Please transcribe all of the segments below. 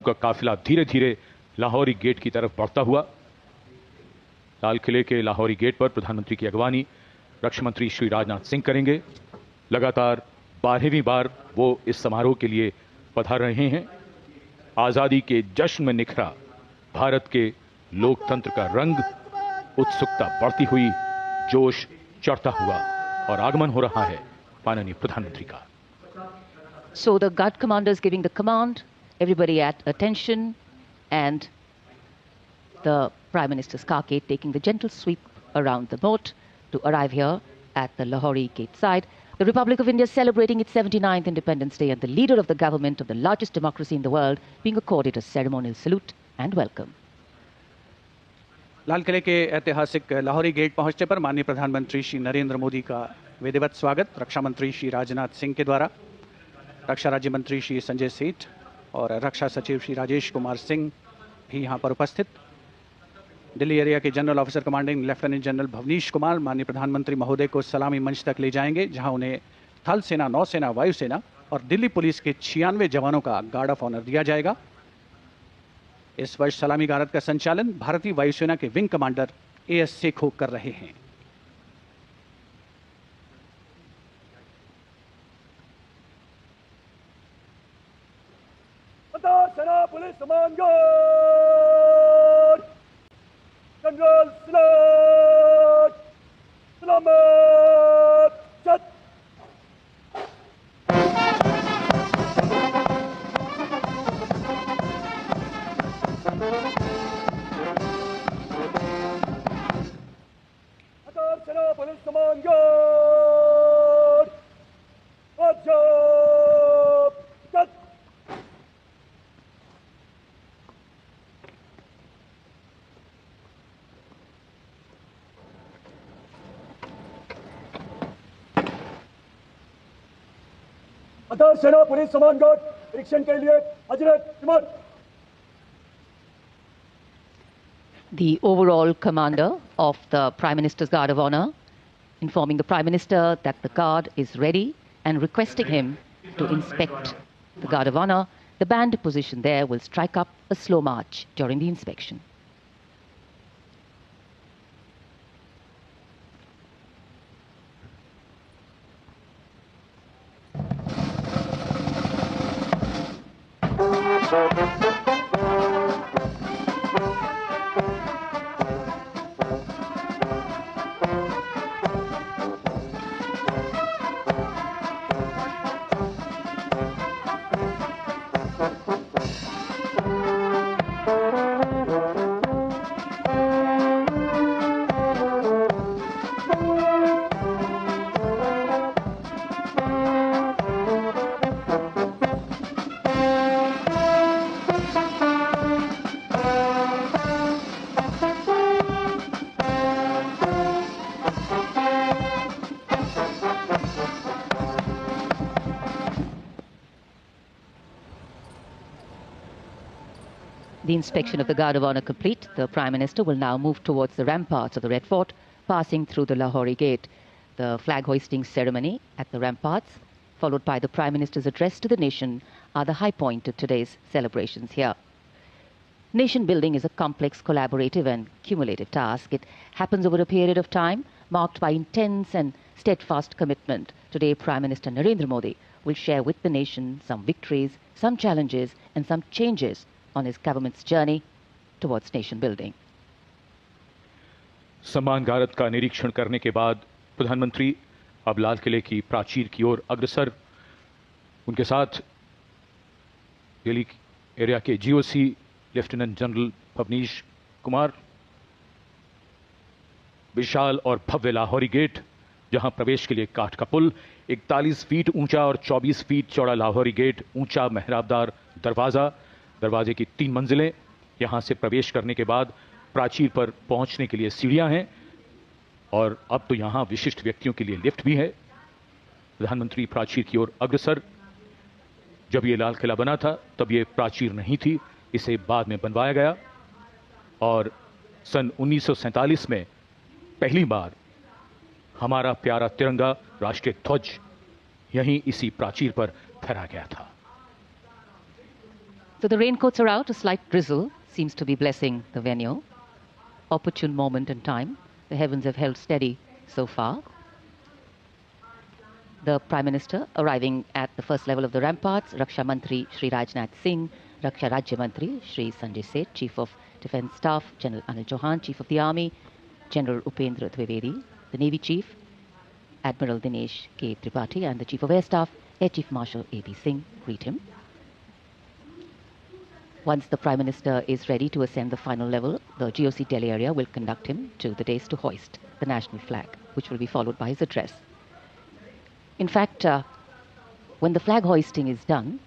का काफिला धीरे धीरे लाहौरी गेट की तरफ बढ़ता हुआ। लाल किले के लाहौरी गेट पर प्रधानमंत्री की अगवानी रक्षा मंत्री श्री राजनाथ सिंह करेंगे। लगातार 12वीं बार वो इस समारोह के लिए पधार रहे हैं। आजादी के जश्न में निखरा भारत के लोकतंत्र का रंग, उत्सुकता बढ़ती हुई, जोश चढ़ता हुआ और आगमन हो रहा है माननीय प्रधानमंत्री का। So the guard commander is giving the command, everybody at attention, and the Prime Minister's carcade taking the gentle sweep around the moat to arrive here at the Lahori gate side. The Republic of India celebrating its 79th Independence Day and the leader of the government of the largest democracy in the world being accorded a ceremonial salute and welcome. लाल किले के ऐतिहासिक Lahori gate पहुंचने पर माननीय प्रधानमंत्री श्री नरेंद्र मोदी का विधिवत स्वागत रक्षा मंत्री श्री राजनाथ सिंह के द्वारा, रक्षा राज्य मंत्री श्री संजय सेठ और रक्षा सचिव श्री राजेश कुमार सिंह भी यहां पर उपस्थित। दिल्ली एरिया के general officer commanding lieutenant general Bhavnish Kumar माननीय प्रधानमंत्री महोदय को सलामी मंच तक ले जाएंगे, जहां उन्हें थल सेना, नौसेना, वायुसेना और दिल्ली पुलिस के 96 जवानों का गार्ड ऑफ ऑनर दिया जाएगा। इस वर्ष सलामी गारद का संचालन भारतीय वायुसेना के विंग कमांडर एएस सेखो कर रहे हैं। सेना पुलिस कमांड जनरल सलामत चट। सेना पुलिस कमांड सेना पुलिस समान गार्ड निरीक्षण के लिए हजरत इमाम। The overall commander of the Prime Minister's Guard of Honor informing the Prime Minister that the guard is ready and requesting him to inspect the Guard of Honor. The band position there will strike up a slow march during the inspection. The inspection of the Guard of Honor complete, the Prime Minister will now move towards the ramparts of the Red Fort, passing through the Lahori Gate. The flag hoisting ceremony at the ramparts, followed by the Prime Minister's address to the nation, are the high point of today's celebrations here. Nation building is a complex, collaborative and cumulative task. It happens over a period of time marked by intense and steadfast commitment. Today, Prime Minister Narendra Modi will share with the nation some victories, some challenges and some changes on his government's journey towards nation building. सम्मान गारद का निरीक्षण करने के बाद प्रधानमंत्री अब लाल किले की प्राचीर की ओर अग्रसर। उनके साथ दिल्ली एरिया के GOC lieutenant general Bhavnish Kumar. विशाल और भव्य लाहौरी गेट, जहां प्रवेश के लिए काठ का पुल, 41 फीट ऊंचा और 24 फीट चौड़ा लाहौरी गेट, ऊंचा मेहराबदार दरवाजा, दरवाजे की 3 मंजिलें। यहां से प्रवेश करने के बाद प्राचीर पर पहुंचने के लिए सीढ़ियां हैं और अब तो यहां विशिष्ट व्यक्तियों के लिए लिफ्ट भी है। प्रधानमंत्री प्राचीर की ओर अग्रसर। जब ये लाल किला बना था तब ये प्राचीर नहीं थी, इसे बाद में बनवाया गया और सन 1947 में पहली बार हमारा प्यारा तिरंगा राष्ट्रीय ध्वज यहीं इसी प्राचीर पर फहराया गया था। So the raincoats are out. A slight drizzle seems to be blessing the venue. Opportune moment and time. The heavens have held steady so far. The Prime Minister arriving at the first level of the ramparts, Raksha Mantri Shri Rajnath Singh, Raksha Rajya Mantri Shri Sanjay Seth, Chief of Defence Staff General Anil Chauhan, Chief of the Army General Upendra Dwivedi, the Navy Chief Admiral Dinesh K. Tripathi, and the Chief of Air Staff Air Chief Marshal A.B. Singh greet him. Once the Prime Minister is ready to ascend the final level, the GOC Delhi area will conduct him to the dais to hoist the national flag, which will be followed by his address. In fact, when the flag hoisting is done,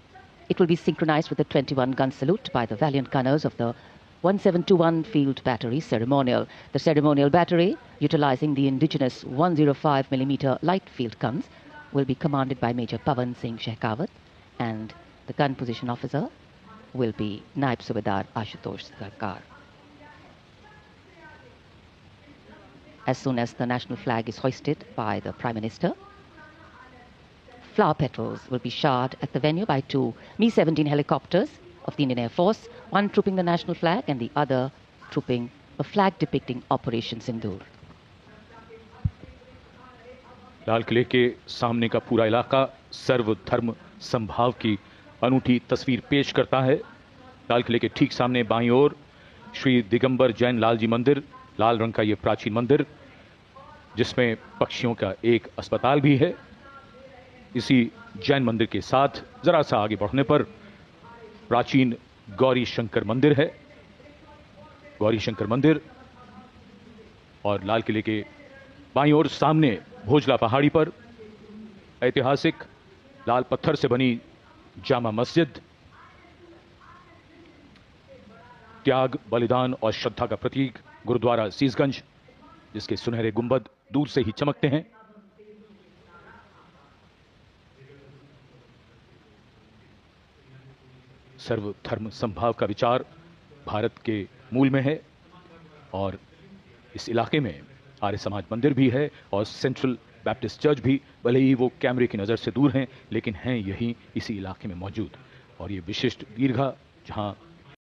it will be synchronized with the 21-gun salute by the valiant gunners of the 1721 Field Battery Ceremonial. The ceremonial battery, utilizing the indigenous 105mm light field guns, will be commanded by Major Pavan Singh Shekhawat, and the gun position officer will be Naib Subedar Ashutosh Sarkar. As soon as the national flag is hoisted by the Prime Minister, flower petals will be showered at the venue by two Mi-17 helicopters of the Indian Air Force, one trooping the national flag and the other trooping a flag depicting Operation Sindoor. लाल किले के सामने का पूरा इलाका सर्वधर्म संभाव की अनूठी तस्वीर पेश करता है। लाल किले के ठीक सामने बाईं ओर श्री दिगंबर जैन लाल जी मंदिर, लाल रंग का ये प्राचीन मंदिर जिसमें पक्षियों का एक अस्पताल भी है। इसी जैन मंदिर के साथ जरा सा आगे बढ़ने पर प्राचीन गौरी शंकर मंदिर है। गौरी शंकर मंदिर और लाल किले के बाईं ओर सामने भोजला पहाड़ी पर ऐतिहासिक लाल पत्थर से बनी जामा मस्जिद, त्याग, बलिदान और श्रद्धा का प्रतीक गुरुद्वारा सीसगंज, जिसके सुनहरे गुंबद दूर से ही चमकते हैं। सर्वधर्म संभाव का विचार भारत के मूल में है और इस इलाके में आर्य समाज मंदिर भी है और सेंट्रल बैप्टिस्ट चर्च भी, भले ही वो कैमरे की नज़र से दूर हैं लेकिन हैं यही इसी इलाके में मौजूद। और ये विशिष्ट दीर्घा जहां